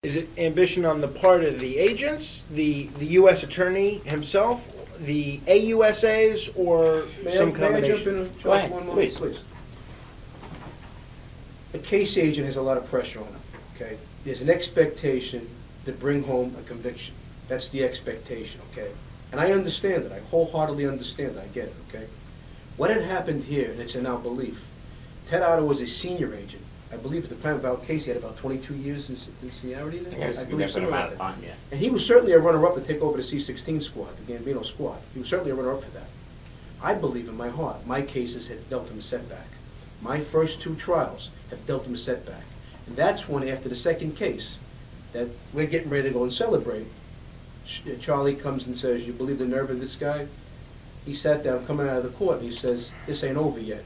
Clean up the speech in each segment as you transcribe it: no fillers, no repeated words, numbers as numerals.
Is it ambition on the part of the agents, the U.S. attorney himself, the AUSAs, or some combination? May I jump in? Go ahead, One moment, please. please. A case agent has a lot of pressure on him, okay? There's an expectation to bring home a conviction. That's the expectation, okay? And I understand it. I wholeheartedly understand it. I get it, okay? What had happened here, and it's in our belief, Ted Otto was a senior agent. I believe at the time of our case, he had about 22 years in seniority there? Yes, I believe definite something amount like of that. time, yeah. And he was certainly a runner-up to take over the C-16 squad, the Gambino squad. He was certainly a runner-up for that. I believe in my heart, my cases have dealt him a setback. My first two trials have dealt him a setback. And that's when, after the second case, that we're getting ready to go and celebrate, Charlie comes and says, "You believe the nerve of this guy?" He sat down, coming out of the court, and he says, "This ain't over yet.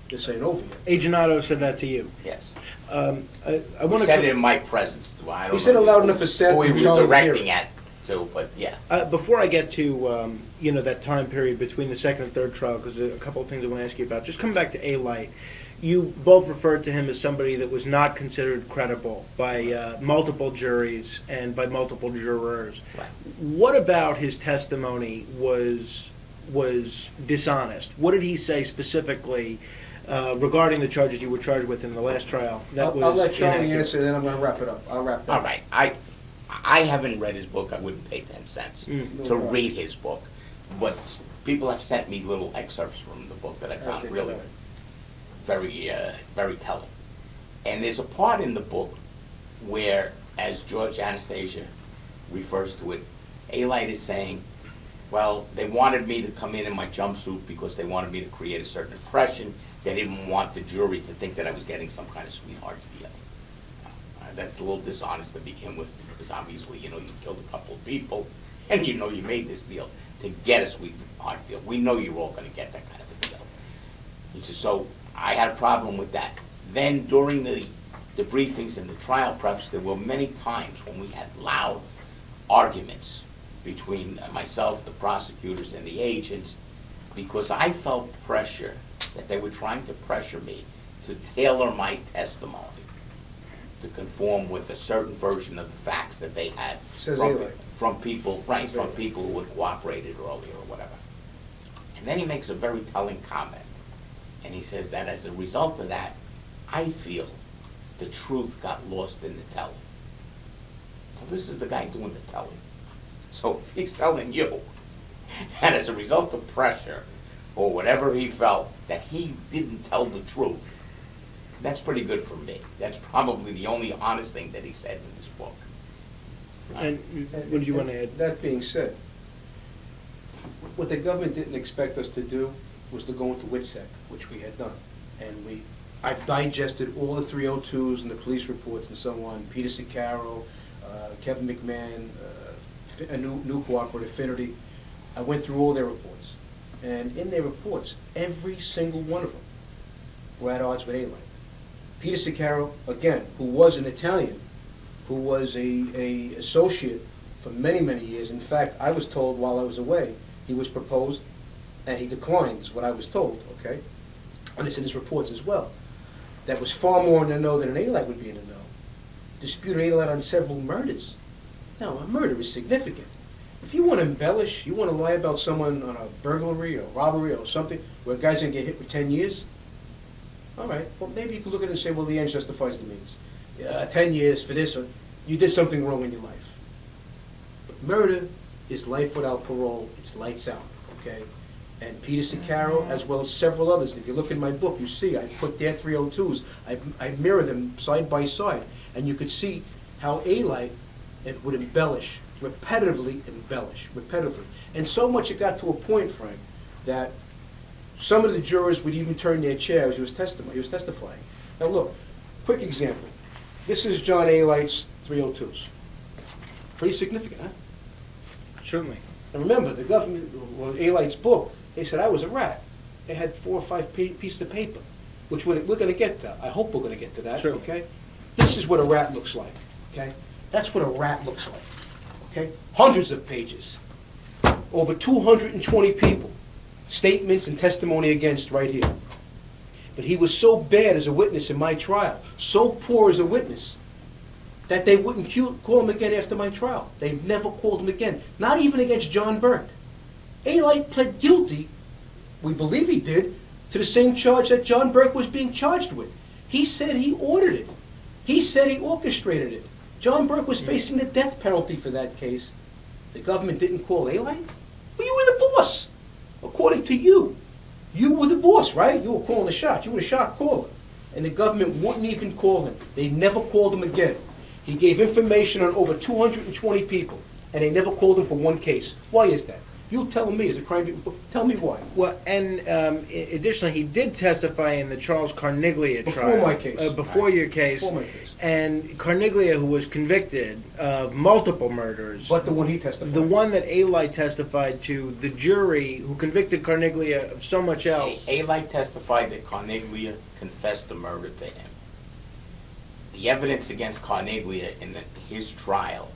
This ain't over yet." Agent Otto said that to you. Yes. I He want said it to. in my presence. I don't He said know it loud enough for Seth who he and was Charlie to hear directing it. at, too, but yeah. Before I get to that time period between the second and third trial, because a couple of things I want to ask you about. Just come back to A-Light. You both referred to him as somebody that was not considered credible by multiple juries and by multiple jurors. Right. What about his testimony was dishonest? What did he say specifically regarding the charges you were charged with in the last trial? I'll let Charlie answer, then I'm going to wrap it up. I'll wrap that up. All right. I haven't read his book. I wouldn't pay 10 cents to read his book. But people have sent me little excerpts from the book that I found Okay, really go ahead. very telling. And there's a part in the book where, as George Anastasia refers to it, A-Light is saying, well, they wanted me to come in my jumpsuit because they wanted me to create a certain impression. They didn't want the jury to think that I was getting some kind of sweetheart deal. That's a little dishonest to begin with, because obviously, you killed a couple of people, and you made this deal to get a sweetheart deal. We know you're all going to get that kind of a deal. So I had a problem with that. Then during the briefings and the trial preps, there were many times when we had loud arguments between myself, the prosecutors, and the agents, because I felt pressure that they were trying to pressure me to tailor my testimony to conform with a certain version of the facts that they had from people who had cooperated earlier or whatever. And then he makes a very telling comment, and he says that as a result of that, I feel the truth got lost in the telling. Well, this is the guy doing the telling. So if he's telling you that as a result of pressure or whatever he felt that he didn't tell the truth, that's pretty good for me. That's probably the only honest thing that he said in this book. And what did you want to add? That being said, what the government didn't expect us to do was to go into WITSEC, which we had done. And I've digested all the 302s and the police reports and so on, Peter Sicaro, Kevin McMahon, a new cooperative, Affinity. I went through all their reports. And in their reports, every single one of them were at odds with A-Light. Peter Sicaro, again, who was an Italian, who was a associate for many, many years. In fact, I was told while I was away, he was proposed and he declined, is what I was told, okay? And it's in his reports as well. That was far more in the know than an A-Light would be in the know. Disputed A-Light on several murders. Now, a murder is significant. If you want to embellish, you want to lie about someone on a burglary or robbery or something, where a guy's going to get hit with 10 years, all right, well, maybe you could look at it and say, well, the end justifies the means. 10 years for this, or you did something wrong in your life. But murder is life without parole. It's lights out, okay? And Peter Sicaro, as well as several others, if you look in my book, you see I put their 302s, I mirror them side by side, and you could see how A-Light would repetitively embellish. And so much it got to a point, Frank, that some of the jurors would even turn their chair as he was testifying. Now look, quick example. This is John A-Light's 302s. Pretty significant, huh? Certainly. And remember, the government, well, A-Light's book, they said I was a rat. They had 4 or 5 pieces of paper, which we're going to get to. I hope we're going to get to that, sure. Okay? This is what a rat looks like, okay? That's what a rat looks like, okay? Hundreds of pages. Over 220 people. Statements and testimony against right here. But he was so bad as a witness in my trial, so poor as a witness, that they wouldn't call him again after my trial. They never called him again, not even against John Burke. A-Light pled guilty, we believe he did, to the same charge that John Burke was being charged with. He said he ordered it. He said he orchestrated it. John Burke was facing the death penalty for that case. The government didn't call A-Light? Well, you were the boss, according to you. You were the boss, right? You were calling the shots. You were the shot caller. And the government wouldn't even call him. They never called him again. He gave information on over 220 people, and they never called him for one case. Why is that? You tell me, as a crime victim, tell me why. Well, and additionally, he did testify in the Charles Carneglia trial. Before my case. Before your case. Before my case. And Carneglia, who was convicted of multiple murders. But the one he testified. The one that A-Light testified to, the jury who convicted Carneglia of so much else. A-Light testified that Carneglia confessed the murder to him. The evidence against Carneglia in his trial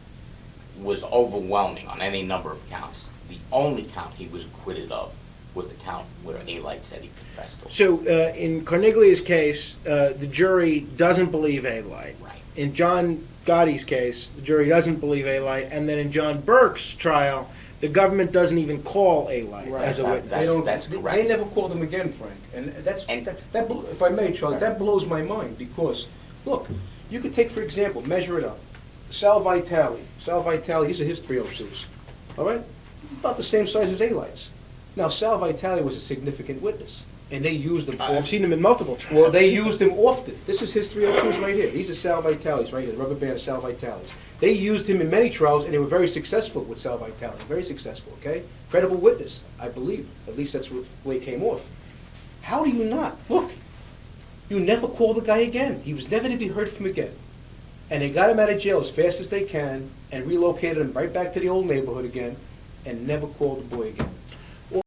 was overwhelming on any number of counts. The only count he was acquitted of was the count where A-Light said he confessed to. So in Carneglia's case, the jury doesn't believe A-Light. Right. In John Gotti's case, the jury doesn't believe A-Light. And then in John Burke's trial, the government doesn't even call A-Light Right. as a witness. That's correct. They never called him again, Frank. And if I may, Charlie, that blows my mind because, look, you could take, for example, measure it up. Sal Vitale. Sal Vitale, these are his 302s. All right? About the same size as A-Light's. Now, Sal Vitale was a significant witness, and they used him. I've seen him in multiple trials. Well, they used him often. This is his 302s right here. These are Sal Vitale's right here, the rubber band of Sal Vitale's. They used him in many trials, and they were very successful with Sal Vitale. Very successful, okay? Credible witness, I believe. At least that's the way it came off. How do you not? Look, you never call the guy again. He was never to be heard from again. And they got him out of jail as fast as they can and relocated him right back to the old neighborhood again and never called the boy again.